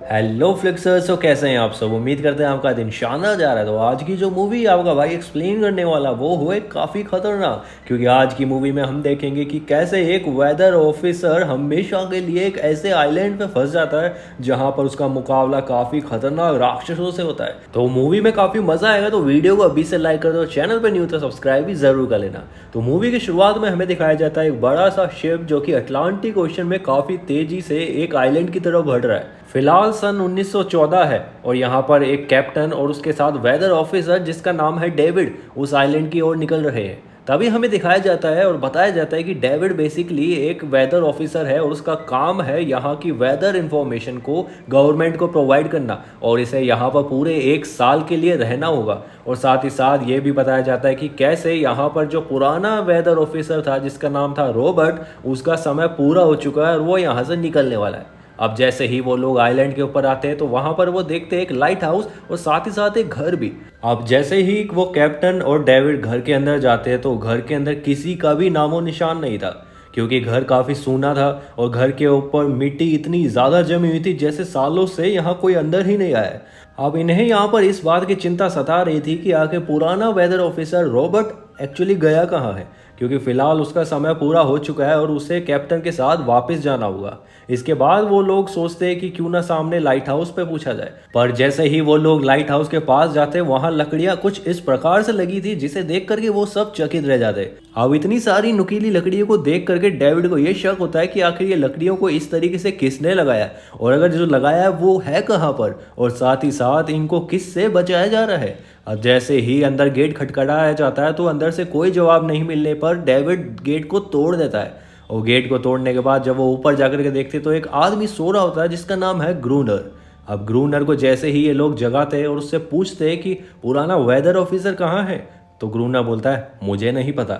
Hello फ्लिक्सर्स, तो कैसे हैं आप सब। उम्मीद करते हैं आपका दिन शानदार जा रहा है। तो आज की जो मूवी आपका भाई एक्सप्लेन करने वाला वो हुए काफ़ी खतरनाक, क्योंकि आज की मूवी में हम देखेंगे कि कैसे एक वेदर ऑफिसर हमेशा के लिए एक ऐसे आइलैंड पे फंस जाता है जहां पर उसका मुकाबला काफ़ी खतरनाक राक्षसों से होता है। तो मूवी में काफ़ी मज़ा आएगा, तो वीडियो को अभी से लाइक कर दो, चैनल पर न्यू तो सब्सक्राइब भी ज़रूर कर लेना। तो मूवी की शुरुआत में हमें दिखाया जाता है एक बड़ा सा शिप जो कि अटलांटिक ओशन में काफ़ी तेज़ी से एक आइलैंड की तरफ बढ़ रहा है। फिलहाल सन 1914 है और यहाँ पर एक कैप्टन और उसके साथ वेदर ऑफिसर जिसका नाम है डेविड उस आइलैंड की ओर निकल रहे हैं। तभी हमें दिखाया जाता है और बताया जाता है कि डेविड बेसिकली एक वेदर ऑफिसर है और उसका काम है यहाँ की वेदर इंफॉर्मेशन को गवर्नमेंट को प्रोवाइड करना, और इसे यहाँ पर पूरे एक साल के लिए रहना होगा। और साथ ही साथ ये भी बताया जाता है कि कैसे यहाँ पर जो पुराना वेदर ऑफिसर था जिसका नाम था रॉबर्ट, उसका समय पूरा हो चुका है और वो यहाँ से निकलने वाला है। अब जैसे ही वो लोग आइलैंड के ऊपर आते हैं तो वहां पर वो देखते हैं एक लाइट हाउस और साथ ही साथ एक घर भी। अब जैसे ही वो कैप्टन और डेविड घर के अंदर जाते हैं तो घर के अंदर किसी का भी नामो निशान नहीं था, क्योंकि घर काफ़ी सूना था और घर के ऊपर मिट्टी इतनी ज़्यादा जमी हुई थी जैसे सालों से यहाँ कोई अंदर ही नहीं आया है। अब इन्हें यहाँ पर इस बात की चिंता सता रही थी कि आखिर पुराना वेदर ऑफिसर रॉबर्ट एक्चुअली गया कहाँ है, क्योंकि फिलहाल उसका समय पूरा हो चुका है और उसे कैप्टन के साथ वापस जाना होगा। इसके बाद वो लोग सोचते हैं कि क्यों ना सामने लाइट हाउस पे पूछा जाए, पर जैसे ही वो लोग लाइट हाउस के पास जाते वहां लकड़ियां कुछ इस प्रकार से लगी थी जिसे देख करके वो सब चकित रह जाते। अब इतनी सारी नुकीली लकड़ियों को देख करके डेविड को ये शक होता है कि आखिर ये लकड़ियों को इस तरीके से किसने लगाया, और अगर जो लगाया है वो है कहाँ पर, और साथ ही साथ इनको किससे बचाया जा रहा है। अब जैसे ही अंदर गेट खटखटाया जाता है तो अंदर से कोई जवाब नहीं मिलने पर डेविड गेट को तोड़ देता है। और गेट को तोड़ने के बाद जब वो ऊपर जाकर के देखते तो एक आदमी सो रहा होता है जिसका नाम है ग्रूनर। अब ग्रूनर को जैसे ही ये लोग जगाते हैं और उससे पूछते हैं कि पुराना वेदर ऑफिसर कहाँ है, तो ग्रूनर बोलता है मुझे नहीं पता।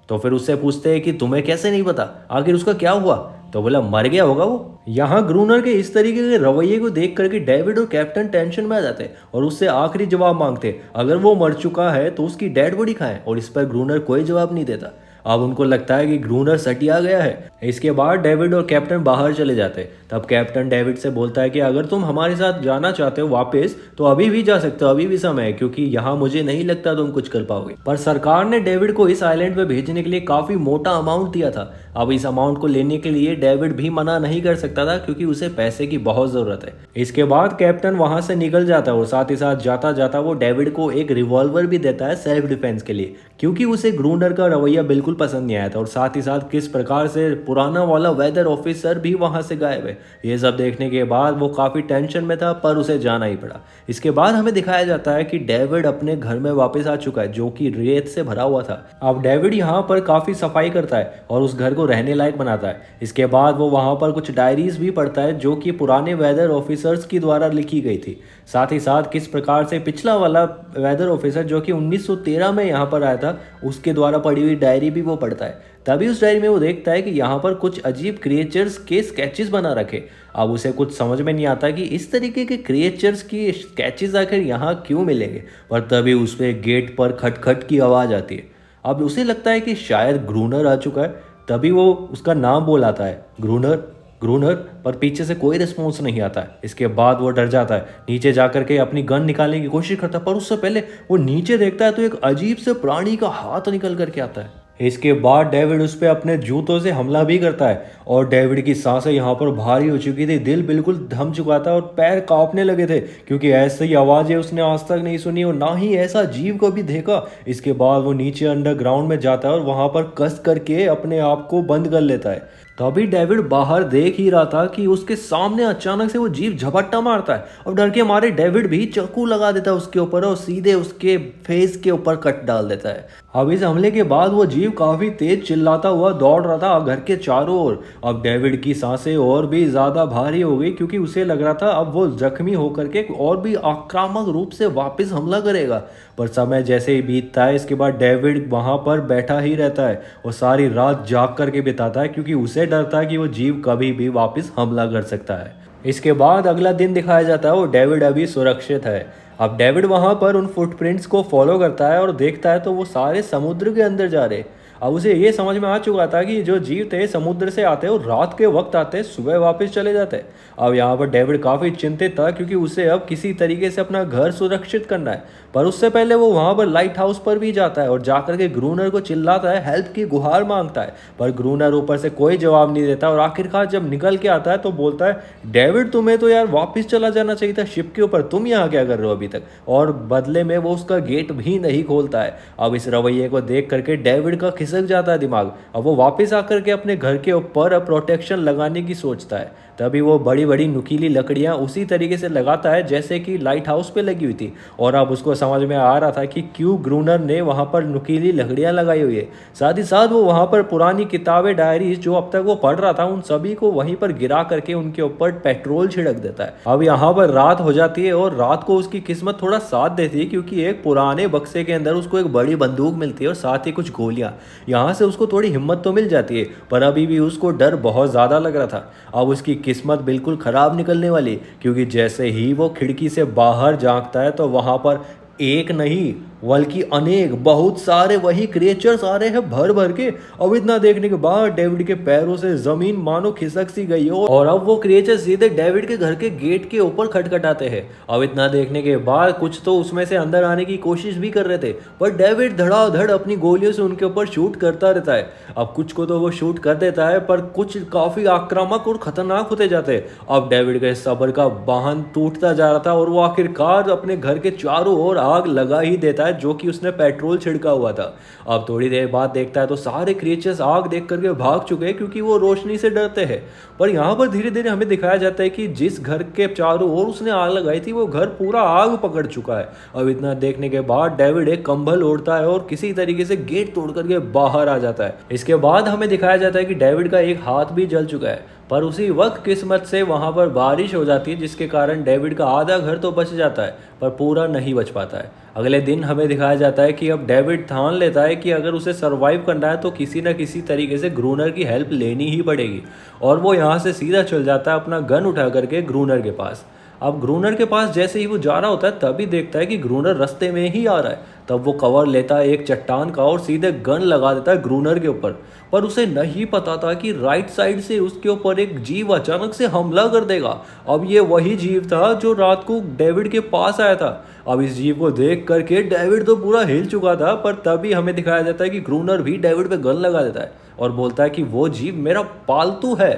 तो फिर उससे पूछते हैं कि तुम्हें कैसे नहीं पता, आखिर उसका क्या हुआ, तो बोला मर गया होगा वो। यहाँ ग्रूनर के इस तरीके के रवैये को देख करके डेविड और कैप्टन टेंशन में आ जाते और उससे आखिरी जवाब मांगते अगर वो मर चुका है तो उसकी डेड बॉडी खाएं, और इस पर ग्रूनर कोई जवाब नहीं देता। अब उनको लगता है कि ग्रूनर सटिया गया है। इसके बाद डेविड और कैप्टन बाहर चले जाते। तब कैप्टन डेविड से बोलता है कि अगर तुम हमारे साथ जाना चाहते हो वापस तो अभी भी जा सकते हो, अभी भी समय है, क्योंकि यहाँ मुझे नहीं लगता तुम कुछ कर पाओगे। पर सरकार ने डेविड को इस आइलैंड पे भेजने के लिए काफी मोटा अमाउंट दिया था। अब इस अमाउंट को लेने के लिए डेविड भी मना नहीं कर सकता था क्योंकि उसे पैसे की बहुत जरूरत है। इसके बाद कैप्टन वहां से निकल जाता है और साथ ही साथ जाता जाता वो डेविड को एक रिवॉल्वर भी देता है सेल्फ डिफेंस के लिए, क्योंकि उसे ग्रूनर का रवैया बिल्कुल पसंद नहीं आया था, और साथ ही साथ किस प्रकार से पुराना वाला वेदर ऑफिसर भी वहां से गायब है। ये सब देखने के बाद वो काफी टेंशन में था पर उसे जाना ही पड़ा। इसके बाद हमें दिखाया जाता है कि डेविड अपने घर में वापस आ चुका है जो कि रेत से भरा हुआ था। अब डेविड यहाँ पर काफी सफाई करता है और उस घर को रहने लायक बनाता है। इसके बाद वो वहां पर कुछ डायरीज भी पढ़ता है जो कि पुराने वेदर ऑफिसर्स की द्वारा लिखी गई थी। साथ ही साथ किस प्रकार से पिछला वाला वेदर ऑफिसर जो कि 1913 में यहाँ पर आया था उसके द्वारा पढ़ी हुई डायरी भी वो पढ़ता है। तभी उस डायरी में वो देखता है कि यहाँ पर कुछ अजीब क्रिएचर्स के स्केचेस बना रखे। अब उसे कुछ समझ में नहीं आता कि इस तरीके के क्रिएचर्स की स्केचेस आखिर यहाँ क्यों मिलेंगे, पर तभी उस पर गेट पर खटखट की आवाज़ आती है। अब उसे लगता है कि शायद ग्रूनर आ चुका है, तभी वो उसका नाम बोलाता है ग्रूनर ग्रूनर, पर पीछे से कोई रिस्पॉन्स नहीं आता है। इसके बाद वो डर जाता है, नीचे जाकर के अपनी गन निकालने की कोशिश करता है, पर उससे पहले वो नीचे देखता है तो एक अजीब से प्राणी का हाथ निकल करके आता है। इसके बाद डेविड उस पर अपने जूतों से हमला भी करता है और डेविड की सांसें यहाँ पर भारी हो चुकी थी, दिल बिल्कुल थम चुका था और पैर कांपने लगे थे, क्योंकि ऐसी आवाज़ें उसने आज तक नहीं सुनी और ना ही ऐसा जीव को भी देखा। इसके बाद वो नीचे अंडरग्राउंड में जाता है और वहाँ पर कस करके अपने आप को बंद कर लेता है। तभी डेविड बाहर देख ही रहा था कि उसके सामने अचानक से वो जीव झपट्टा मारता है और डर के मारे डेविड भी चाकू लगा देता है उसके ऊपर और सीधे उसके फेस के ऊपर कट डाल देता है। अब इस हमले के बाद वो जीव काफी तेज चिल्लाता हुआ दौड़ रहा था घर के चारों ओर। अब डेविड की सांसें और भी ज्यादा भारी हो गई क्योंकि उसे लग रहा था अब वो जख्मी होकर के और भी आक्रामक रूप से वापस हमला करेगा। पर समय जैसे ही बीतता है इसके बाद डेविड वहां पर बैठा ही रहता है और सारी रात जाग करके बिताता है, क्योंकि उसे डरता है कि वो जीव कभी भी वापस हमला कर सकता है। इसके बाद अगला दिन दिखाया जाता है और डेविड अभी सुरक्षित है। अब डेविड वहां पर उन फुटप्रिंट्स को फॉलो करता है और देखता है तो वो सारे समुद्र के अंदर जा रहे। अब उसे ये समझ में आ चुका था कि जो जीव थे समुद्र से आते और रात के वक्त आते, सुबह वापस चले जाते। अब यहाँ पर डेविड काफ़ी चिंतित था क्योंकि उसे अब किसी तरीके से अपना घर सुरक्षित करना है। पर उससे पहले वो वहाँ पर लाइट हाउस पर भी जाता है और जाकर के ग्रूनर को चिल्लाता है, हेल्प की गुहार मांगता है। पर ग्रूनर ऊपर से कोई जवाब नहीं देता और आखिरकार जब निकल के आता है तो बोलता है, डेविड तुम्हें तो यार वापस चला जाना चाहिए था शिप के ऊपर, तुम यहाँ क्या कर रहे हो अभी तक। और बदले में वो उसका गेट भी नहीं खोलता है। अब इस रवैये को देख करके डेविड का खिसक जाता है दिमाग। अब वो वापस आकर के अपने घर के ऊपर प्रोटेक्शन लगाने की सोचता है। तभी वो बड़ी बड़ी नुकीली लकड़ियां उसी तरीके से लगाता है जैसे कि लाइट हाउस पे लगी हुई थी। और अब उसको समझ में आ रहा था कि क्यों ग्रूनर ने वहाँ पर नुकीली लकड़ियां लगाई हुई है। साथ ही साथ वो वहाँ पर पुरानी किताबें, डायरीज जो अब तक वो पढ़ रहा था, उन सभी को वहीं पर गिरा करके उनके ऊपर पेट्रोल छिड़क देता है। अब यहाँ पर रात हो जाती है और रात को उसकी किस्मत थोड़ा साथ देती है क्योंकि एक पुराने बक्से के अंदर उसको एक बड़ी बंदूक मिलती है और साथ ही कुछ गोलियां। यहाँ से उसको थोड़ी हिम्मत तो मिल जाती है, पर अभी भी उसको डर बहुत ज़्यादा लग रहा था। अब उसकी किस्मत बिल्कुल ख़राब निकलने वाली, क्योंकि जैसे ही वो खिड़की से बाहर झांकता है तो वहाँ पर एक नहीं बल्कि अनेक, बहुत सारे वही क्रिएचर्स आ रहे हैं भर भर के। अब इतना देखने के बाद डेविड के पैरों से जमीन मानो खिसक सी गई हो और अब वो क्रिएचर सीधे डेविड के घर के गेट के ऊपर खटखटाते हैं। अब इतना देखने के बाद कुछ तो उसमें से अंदर आने की कोशिश भी कर रहे थे, पर डेविड धड़ाधड़ अपनी गोलियों से उनके ऊपर शूट करता रहता है। अब कुछ को तो वो शूट कर देता है, पर कुछ काफी आक्रामक और खतरनाक होते जाते हैं। अब डेविड के सब्र का बांध टूटता जा रहा था और वो आखिरकार अपने घर के चारों ओर आग लगा ही देता है जो कि उसने पेट्रोल छिड़का हुआ था। अब थोड़ी देर बाद देखता है तो सारे क्रिएचर्स आग देख करके भाग चुके हैं क्योंकि वो रोशनी से डरते हैं। पर यहाँ पर धीरे धीरे हमें दिखाया जाता है कि जिस घर के चारों ओर उसने आग लगाई थी वो घर पूरा आग पकड़ चुका है। अब इतना देखने के बाद डेविड एक कंबल ओढ़ता है और किसी तरीके से गेट तोड़ करके बाहर आ जाता है। इसके बाद हमें दिखाया जाता है कि डेविड का एक हाथ भी जल चुका है, पर उसी वक्त किस्मत से वहाँ पर बारिश हो जाती है जिसके कारण डेविड का आधा घर तो बच जाता है पर पूरा नहीं बच पाता है। अगले दिन हमें दिखाया जाता है कि अब डेविड ठान लेता है कि अगर उसे सरवाइव करना है तो किसी न किसी तरीके से ग्रूनर की हेल्प लेनी ही पड़ेगी। और वो यहाँ से सीधा चल जाता है अपना गन उठा करके ग्रूनर के पास। अब ग्रूनर के पास जैसे ही वो जा रहा होता है तभी देखता है कि ग्रूनर रास्ते में ही आ रहा है। तब वो कवर लेता है एक चट्टान का और सीधे गन लगा देता है ग्रूनर के ऊपर। पर उसे नहीं पता था कि राइट साइड से उसके ऊपर एक जीव अचानक से हमला कर देगा। अब ये वही जीव था जो रात को डेविड के पास आया था। अब इस जीव को देख करके डेविड तो पूरा हिल चुका था, पर तभी हमें दिखाया जाता है कि ग्रूनर भी डेविड पे गन लगा देता है और बोलता है कि वो जीव मेरा पालतू है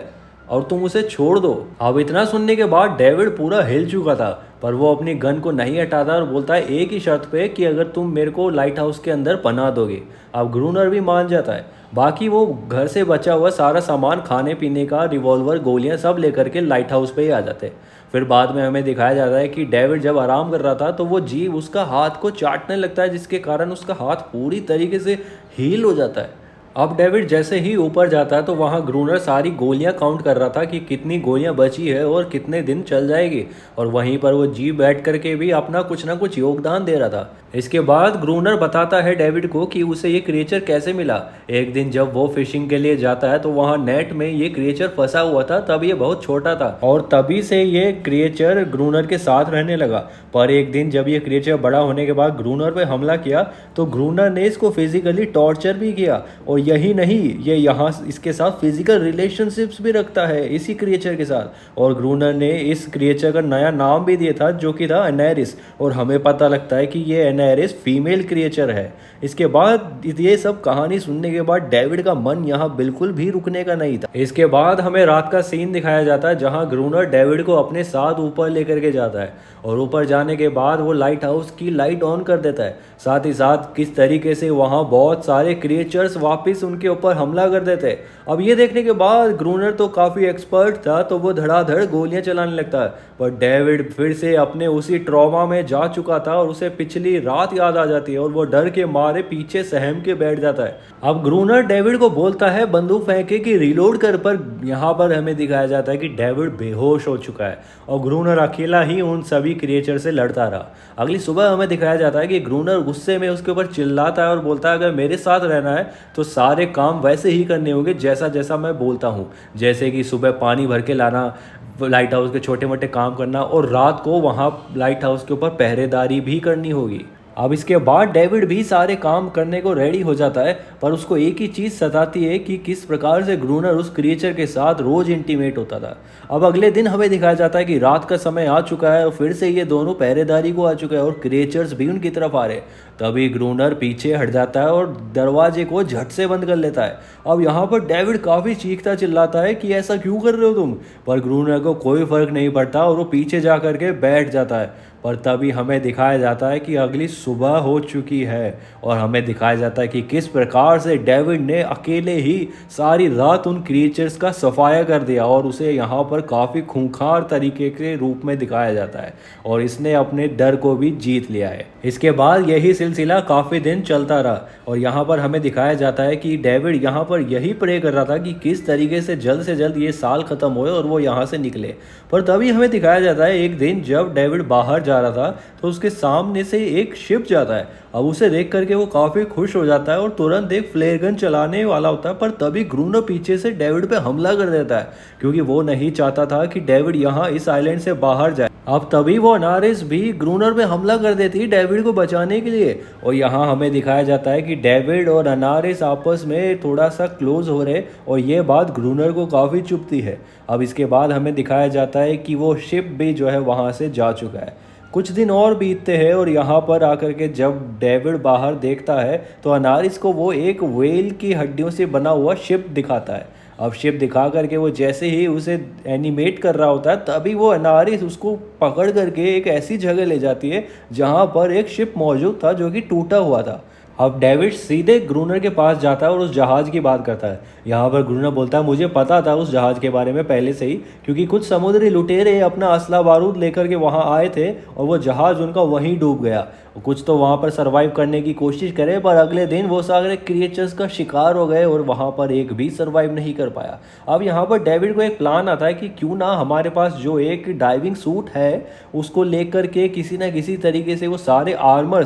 और तुम उसे छोड़ दो। अब इतना सुनने के बाद डेविड पूरा हिल चुका था, पर वो अपनी गन को नहीं हटाता और बोलता है एक ही शर्त पे कि अगर तुम मेरे को लाइट हाउस के अंदर पनाह दोगे। अब ग्रूनर भी मान जाता है। बाकी वो घर से बचा हुआ सारा सामान, खाने पीने का, रिवॉल्वर, गोलियां सब लेकर के लाइट हाउस पे ही आ जाते। फिर बाद में हमें दिखाया जाता है कि डेविड जब आराम कर रहा था तो वो जीव उसका हाथ को चाटने लगता है जिसके कारण उसका हाथ पूरी तरीके से हील हो जाता है। अब डेविड जैसे ही ऊपर जाता है तो वहाँ ग्रूनर सारी गोलियां काउंट कर रहा था कि कितनी गोलियां बची है और कितने दिन चल जाएगी, और वहीं पर वो जीव बैठ करके भी अपना कुछ ना कुछ योगदान दे रहा था। इसके बाद ग्रूनर बताता है डेविड को कि उसे ये क्रिएचर कैसे मिला। एक दिन जब वो फिशिंग के लिए जाता है तो वहाँ नेट में ये क्रिएचर फंसा हुआ था, तब ये बहुत छोटा था और तभी से ये क्रिएचर ग्रूनर के साथ रहने लगा। पर एक दिन जब ये क्रिएचर बड़ा होने के बाद ग्रूनर पे हमला किया तो ग्रूनर ने इसको फिजिकली टॉर्चर भी किया, और यही नहीं, ये यहाँ इसके साथ फिजिकल रिलेशनशिप्स भी रखता है इसी क्रिएचर के साथ। और ग्रूनर ने इस क्रिएचर का नया नाम भी दिया था जो कि था एनेरिस, और हमें पता लगता है कि ये एनेरिस फीमेल क्रिएचर है। इसके बाद ये सब कहानी सुनने के बाद डेविड का मन यहाँ बिल्कुल भी रुकने का नहीं था। इसके बाद हमें रात का सीन दिखाया जाता है जहाँ ग्रूनर डेविड को अपने साथ ऊपर लेकर के जाता है, और ऊपर जाने के बाद वो लाइट हाउस की लाइट ऑन कर देता है। साथ ही साथ किस तरीके से वहाँ बहुत सारे क्रिएचर्स वापस उनके ऊपर हमला कर देते हैं। अब ये देखने के बाद ग्रूनर तो काफ़ी एक्सपर्ट था तो वो धड़ाधड़ गोलियां चलाने लगता है, पर डेविड फिर से अपने उसी ट्रॉमा में जा चुका था और उसे पिछली रात याद आ जाती है और वो डर के मारे पीछे सहम के बैठ जाता है। अब ग्रूनर डेविड को बोलता है बंदूक फेंके कि रीलोड कर, पर यहाँ पर हमें दिखाया जाता है कि डेविड बेहोश हो चुका है और ग्रूनर अकेला ही उन सभी क्रिएचर से लड़ता रहा। अगली सुबह हमें दिखाया जाता है कि ग्रूनर गुस्से में उसके ऊपर चिल्लाता है और बोलता है अगर मेरे साथ रहना है तो सारे काम वैसे ही करने होंगे जैसा जैसा मैं बोलता हूँ, जैसे कि सुबह पानी भर के लाना, लाइट हाउस के छोटे मोटे काम करना और रात को वहाँ लाइट हाउस के ऊपर पहरेदारी भी करनी होगी। अब इसके बाद डेविड भी सारे काम करने को रेडी हो जाता है, पर उसको एक ही चीज़ सताती है कि किस प्रकार से ग्रूनर उस क्रिएचर के साथ रोज इंटीमेट होता था। अब अगले दिन हमें दिखाया जाता है कि रात का समय आ चुका है और फिर से ये दोनों पहरेदारी को आ चुके हैं और क्रिएचर्स भी उनकी तरफ आ रहे हैं। तभी ग्रूनर पीछे हट जाता है और दरवाजे को झट से बंद कर लेता है। अब यहाँ पर डेविड काफ़ी चीखता चिल्लाता है कि ऐसा क्यों कर रहे हो तुम, पर ग्रूनर को कोई फर्क नहीं पड़ता और वो पीछे जा करके बैठ जाता है। पर तभी हमें दिखाया जाता है कि अगली सुबह हो चुकी है और हमें दिखाया जाता है कि किस प्रकार से डेविड ने अकेले ही सारी रात उन क्रिएचर्स का सफाया कर दिया और उसे यहाँ पर काफ़ी खूंखार तरीके के रूप में दिखाया जाता है और इसने अपने डर को भी जीत लिया है। इसके बाद यही सिलसिला काफ़ी दिन चलता रहा और यहाँ पर हमें दिखाया जाता है कि डेविड यहाँ पर यही प्रे कर रहा था कि किस तरीके से जल्द ये साल ख़त्म होए और वो यहाँ से निकले। पर तभी हमें दिखाया जाता है एक दिन जब डेविड बाहर जा रहा था तो उसके सामने से एक शिप जाता है। अब उसे देख करके वो काफ़ी खुश हो जाता है और तुरंत एक फ्लेयर गन चलाने वाला होता है, पर तभी ग्रूनर पीछे से डेविड पे हमला कर देता है क्योंकि वो नहीं चाहता था कि डेविड यहाँ इस आइलैंड से बाहर जाए। अब तभी वो अनारिस भी ग्रूनर पे हमला कर देती है डेविड को बचाने के लिए और यहाँ हमें दिखाया जाता है कि डेविड और अनारिस आपस में थोड़ा सा क्लोज हो रहे और ये बात ग्रूनर को काफ़ी चुभती है। अब इसके बाद हमें दिखाया जाता है कि वो शिप भी जो है वहाँ से जा चुका है। कुछ दिन और बीतते हैं और यहाँ पर आकर के जब डेविड बाहर देखता है तो अनारिस को वो एक व्हेल की हड्डियों से बना हुआ शिप दिखाता है। अब शिप दिखा करके वो जैसे ही उसे एनिमेट कर रहा होता है तभी वो अनारिस उसको पकड़ करके एक ऐसी जगह ले जाती है जहाँ पर एक शिप मौजूद था जो कि टूटा हुआ था। अब डेविड सीधे ग्रूनर के पास जाता है और उस जहाज़ की बात करता है। यहाँ पर ग्रूनर बोलता है मुझे पता था उस जहाज़ के बारे में पहले से ही, क्योंकि कुछ समुद्री लुटेरे अपना असला बारूद लेकर के वहाँ आए थे और वो जहाज़ उनका वहीं डूब गया। कुछ तो वहाँ पर सरवाइव करने की कोशिश करे पर अगले दिन वो सारे क्रिएचर्स का शिकार हो गए और वहाँ पर एक भी सरवाइव नहीं कर पाया। अब यहाँ पर डेविड को एक प्लान आता है कि क्यों ना हमारे पास जो एक डाइविंग सूट है उसको लेकर के किसी ना किसी तरीके से वो सारे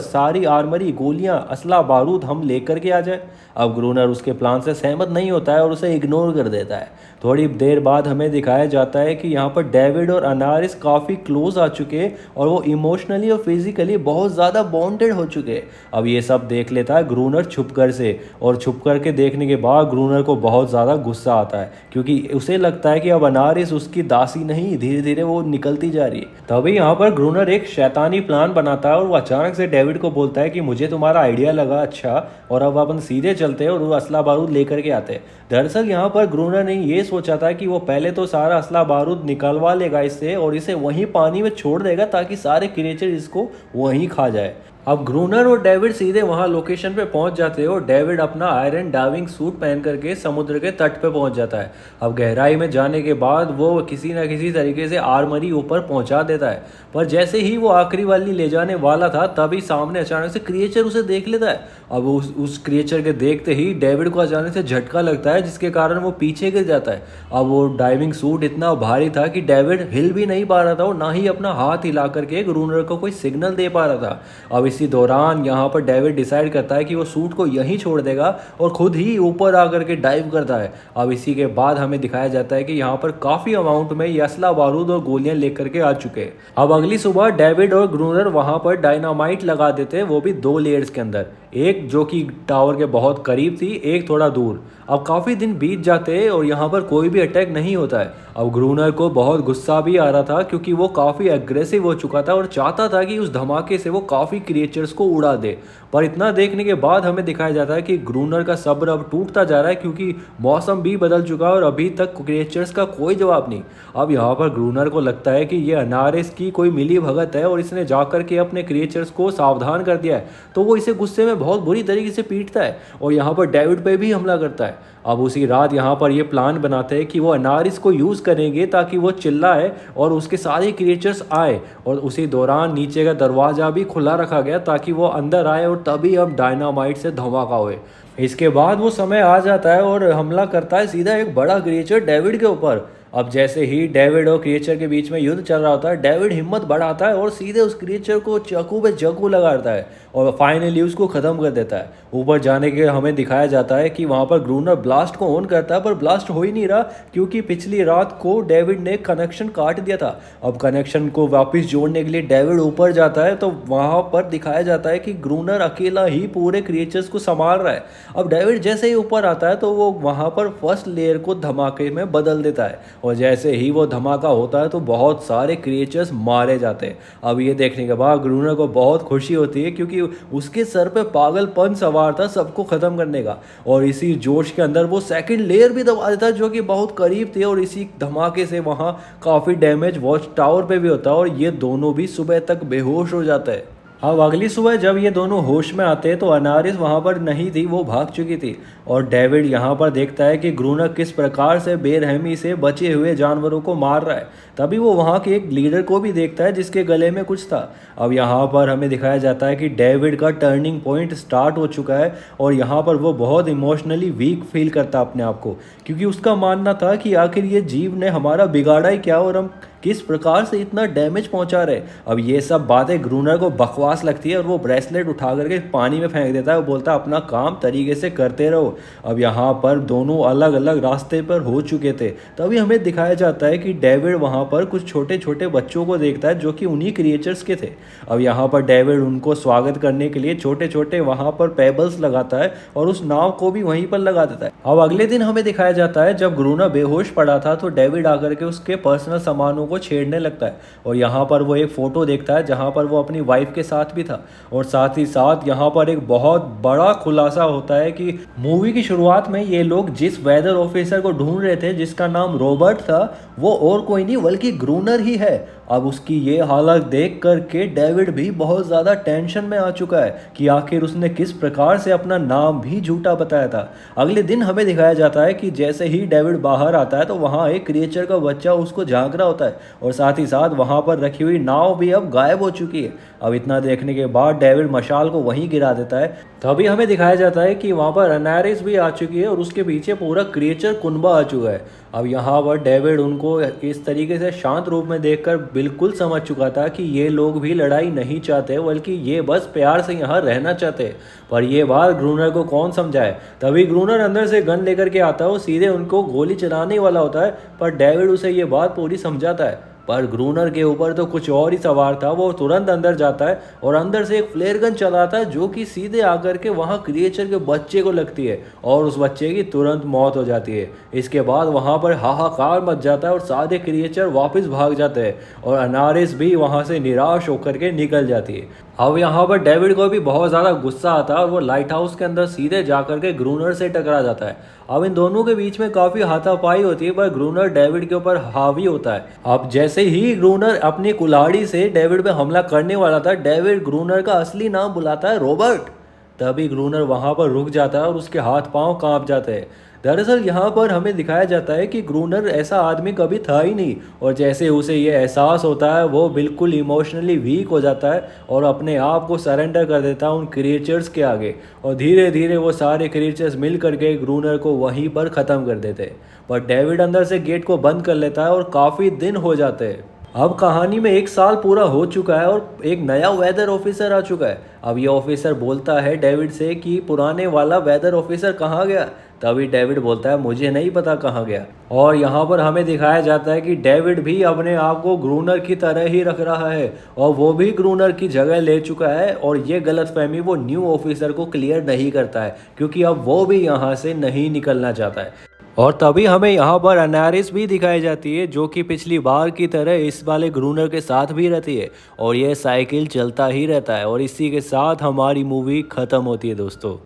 सारी आर्मरी, गोलियाँ, असला बारूद हम लेकर के आ जाए। अब ग्रूनर उसके प्लान से सहमत नहीं होता है और उसे इग्नोर कर देता है। थोड़ी देर बाद हमें दिखाया जाता है कि यहाँ पर डेविड और अनारिस काफ़ी क्लोज आ चुके और वो इमोशनली और फिजिकली बहुत ज़्यादा बॉन्डेड हो चुके। अब ये सब देख लेता है ग्रूनर छुपकर से और छुप कर के देखने के बाद ग्रूनर को बहुत ज़्यादा गुस्सा आता है क्योंकि उसे लगता है कि अब अनारिस उसकी दासी नहीं, धीरे धीरे वो निकलती जा रही है। तभी यहाँ पर ग्रूनर एक शैतानी प्लान बनाता है और वो अचानक से डेविड को बोलता है कि मुझे तुम्हारा आइडिया लगा अच्छा, और अब अपन सीधे चलते हैं और वो असला बारूद लेकर के आते हैं। दरअसल यहाँ पर ग्रूनर ने ये सोचा था कि वो पहले तो सारा असला बारूद निकलवा लेगा इससे और इसे वहीं पानी में छोड़ देगा ताकि सारे क्रिएचर इसको वहीं खा जाए। अब ग्रूनर और डेविड सीधे वहां लोकेशन पे पहुंच जाते हैं और डेविड अपना आयरन डाइविंग सूट पहन करके समुद्र के तट पे पहुंच जाता है। अब गहराई में जाने के बाद वो किसी न किसी तरीके से आर्मरी ऊपर पहुंचा देता है, पर जैसे ही वो आखिरी वाली ले जाने वाला था तभी सामने अचानक से क्रिएचर उसे देख लेता है। अब उस क्रिएचर के देखते ही डेविड को अचानक से झटका लगता है जिसके कारण वो पीछे गिर जाता है। अब वो डाइविंग सूट इतना भारी था कि डेविड हिल भी नहीं पा रहा था और ना ही अपना हाथ हिला करके ग्रूनर को कोई सिग्नल दे पा रहा था। अब इसी दौरान यहाँ पर डेविड डिसाइड करता है कि वो सूट को यहीं छोड़ देगा और खुद ही ऊपर आकर के डाइव करता है। अब इसी के बाद हमें दिखाया जाता है कि यहाँ पर काफ़ी अमाउंट में ये असला बारूद और गोलियां लेकर के आ चुके हैं। अब अगली सुबह डेविड और ग्रूनर वहाँ पर डायनामाइट लगा देते हैं, वो भी 2 लेयर्स के अंदर, एक जो कि टावर के बहुत करीब थी, एक थोड़ा दूर। अब काफ़ी दिन बीत जाते हैं और यहाँ पर कोई भी अटैक नहीं होता है। अब ग्रूनर को बहुत गुस्सा भी आ रहा था क्योंकि वो काफ़ी एग्रेसिव हो चुका था और चाहता था कि उस धमाके से वो काफ़ी क्रिएचर्स को उड़ा दे। पर इतना देखने के बाद हमें दिखाया जाता है कि ग्रूनर का सब्र अब टूटता जा रहा है क्योंकि मौसम भी बदल चुका है और अभी तक क्रिएचर्स का कोई जवाब नहीं। अब यहाँ पर ग्रूनर को लगता है कि ये अनारिस की कोई मिली भगत है और इसने जाकर के अपने क्रिएचर्स को सावधान कर दिया है, तो वो इसे गुस्से में बहुत बुरी तरीके से पीटता है और यहाँ पर डेविड पे भी हमला करता है। अब उसी रात यहाँ पर ये प्लान बनाते हैं कि वो अनारिस को यूज़ करेंगे ताकि वो चिल्लाए और उसके सारे क्रिएचर्स आए, और उसी दौरान नीचे का दरवाज़ा भी खुला रखा गया ताकि वो अंदर आए और तभी अब डायनामाइट से धमाका हुए। इसके बाद वो समय आ जाता है और हमला करता है सीधा एक बड़ा क्रिएचर डेविड के ऊपर। अब जैसे ही डेविड और क्रिएचर के बीच में युद्ध चल रहा होता है, डेविड हिम्मत बढ़ाता है और सीधे उस क्रिएचर को चाकू पे चाकू लगाता है और फाइनली उसको ख़त्म कर देता है। ऊपर जाने के हमें दिखाया जाता है कि वहाँ पर ग्रूनर ब्लास्ट को ऑन करता है, पर ब्लास्ट हो ही नहीं रहा क्योंकि पिछली रात को डेविड ने कनेक्शन काट दिया था। अब कनेक्शन को वापस जोड़ने के लिए डेविड ऊपर जाता है तो वहाँ पर दिखाया जाता है कि ग्रूनर अकेला ही पूरे क्रिएचर्स को संभाल रहा है। अब डेविड जैसे ही ऊपर आता है तो वो वहाँ पर फर्स्ट लेयर को धमाके में बदल देता है और जैसे ही वो धमाका होता है तो बहुत सारे क्रिएचर्स मारे जाते हैं। अब ये देखने के बाद ग्रूनर को बहुत खुशी होती है क्योंकि उसके सर पे पागलपन सवार था सबको ख़त्म करने का, और इसी जोश के अंदर वो सेकंड लेयर भी दबा देता है जो कि बहुत करीब थे, और इसी धमाके से वहाँ काफ़ी डैमेज वॉच टावर पे भी होता है और ये दोनों भी सुबह तक बेहोश हो जाते हैं। अब अगली सुबह जब ये दोनों होश में आते हैं तो अनारिस वहाँ पर नहीं थी, वो भाग चुकी थी। और डेविड यहाँ पर देखता है कि ग्रूनर किस प्रकार से बेरहमी से बचे हुए जानवरों को मार रहा है। तभी वो वहाँ के एक लीडर को भी देखता है जिसके गले में कुछ था। अब यहाँ पर हमें दिखाया जाता है कि डेविड का टर्निंग पॉइंट स्टार्ट हो चुका है और यहाँ पर वो बहुत इमोशनली वीक फील करता अपने आप को, क्योंकि उसका मानना था कि आखिर ये जीव ने हमारा बिगाड़ा ही क्या और हम किस प्रकार से इतना डैमेज पहुंचा रहे। अब ये सब बातें ग्रूनर को बकवास लगती है और वो ब्रेसलेट उठा करके पानी में फेंक देता है। वो बोलता है अपना काम तरीके से करते रहो। अब यहाँ पर दोनों अलग अलग रास्ते पर हो चुके थे। तभी हमें दिखाया जाता है कि डेविड वहाँ पर कुछ छोटे छोटे बच्चों को देखता है जो कि उन्हीं क्रिएचर्स के थे। अब यहाँ पर डेविड उनको स्वागत करने के लिए छोटे छोटे वहाँ पर पेबल्स लगाता है और उस नाव को भी वहीं पर लगा देता है। अब अगले दिन हमें दिखाया जाता है जब ग्रूनर बेहोश पड़ा था तो डेविड आकर के उसके पर्सनल सामानों को छेड़ने लगता है और यहाँ पर वो एक फ़ोटो देखता है जहाँ पर वो अपनी वाइफ के साथ भी था। और साथ ही साथ यहाँ पर एक बहुत बड़ा खुलासा होता है कि मूवी की शुरुआत में ये लोग जिस वेदर ऑफिसर को ढूंढ रहे थे जिसका नाम रॉबर्ट था, वो और कोई नहीं बल्कि ग्रूनर ही है। अब उसकी ये हालत देख करके डेविड भी बहुत ज़्यादा टेंशन में आ चुका है कि आखिर उसने किस प्रकार से अपना नाम भी झूठा बताया था। अगले दिन हमें दिखाया जाता है कि जैसे ही डेविड बाहर आता है तो वहाँ एक क्रिएचर का बच्चा उसको झांक रहा होता है और साथ ही साथ वहाँ पर रखी हुई नाव भी अब गायब हो चुकी है। अब इतना देखने के बाद डेविड मशाल को वहीं गिरा देता है। तभी हमें दिखाया जाता है कि वहाँ पर अनारिस भी आ चुकी है और उसके पीछे पूरा क्रिएचर कुनबा आ चुका है। अब यहाँ पर डेविड उनको इस तरीके से शांत रूप में देखकर बिल्कुल समझ चुका था कि ये लोग भी लड़ाई नहीं चाहते बल्कि ये बस प्यार से यहाँ रहना चाहते। पर ये बात ग्रूनर को कौन समझाए। तभी ग्रूनर अंदर से गन लेकर के आता है, वो सीधे उनको गोली चलाने वाला होता है, पर डेविड उसे ये बात पूरी समझाता है। पर ग्रूनर के ऊपर तो कुछ और ही सवार था। वो तुरंत अंदर जाता है और अंदर से एक फ्लेयर गन चलाता है जो कि सीधे आकर के वहाँ क्रिएचर के बच्चे को लगती है और उस बच्चे की तुरंत मौत हो जाती है। इसके बाद वहाँ पर हाहाकार मच जाता है और सारे क्रिएचर वापस भाग जाते हैं और अनारिस भी वहाँ से निराश होकर के निकल जाती है। अब यहाँ पर डेविड को भी बहुत ज़्यादा गुस्सा आता है और वो लाइट हाउस के अंदर सीधे जाकर के ग्रूनर से टकरा जाता है। अब इन दोनों के बीच में काफ़ी हाथापाई होती है पर ग्रूनर डेविड के ऊपर हावी होता है। अब जैसे ही ग्रूनर अपनी कुल्हाड़ी से डेविड पे हमला करने वाला था, डेविड ग्रूनर का असली नाम बुलाता है रॉबर्ट। तभी ग्रूनर वहाँ पर रुक जाता है और उसके हाथ पांव कांप जाते हैं। दरअसल यहाँ पर हमें दिखाया जाता है कि ग्रूनर ऐसा आदमी कभी था ही नहीं और जैसे उसे ये एहसास होता है वो बिल्कुल इमोशनली वीक हो जाता है और अपने आप को सरेंडर कर देता है उन क्रिएचर्स के आगे और धीरे धीरे वो सारे क्रिएचर्स मिल करके ग्रूनर को वहीं पर ख़त्म कर देते हैं। पर डेविड अंदर से गेट को बंद कर लेता है और काफ़ी दिन हो जाते हैं। अब कहानी में 1 साल पूरा हो चुका है और एक नया वेदर ऑफिसर आ चुका है। अब ये ऑफिसर बोलता है डेविड से कि पुराने वाला वेदर ऑफिसर कहाँ गया। तभी डेविड बोलता है मुझे नहीं पता कहाँ गया। और यहाँ पर हमें दिखाया जाता है कि डेविड भी अपने आप को ग्रूनर की तरह ही रख रहा है और वो भी ग्रूनर की जगह ले चुका है और ये गलतफहमी वो न्यू ऑफिसर को क्लियर नहीं करता है क्योंकि अब वो भी यहाँ से नहीं निकलना चाहता है। और तभी हमें यहाँ पर अनारिस भी दिखाई जाती है जो कि पिछली बार की तरह इस वाले ग्रूनर के साथ भी रहती है और ये साइकिल चलता ही रहता है और इसी के साथ हमारी मूवी ख़त्म होती है दोस्तों।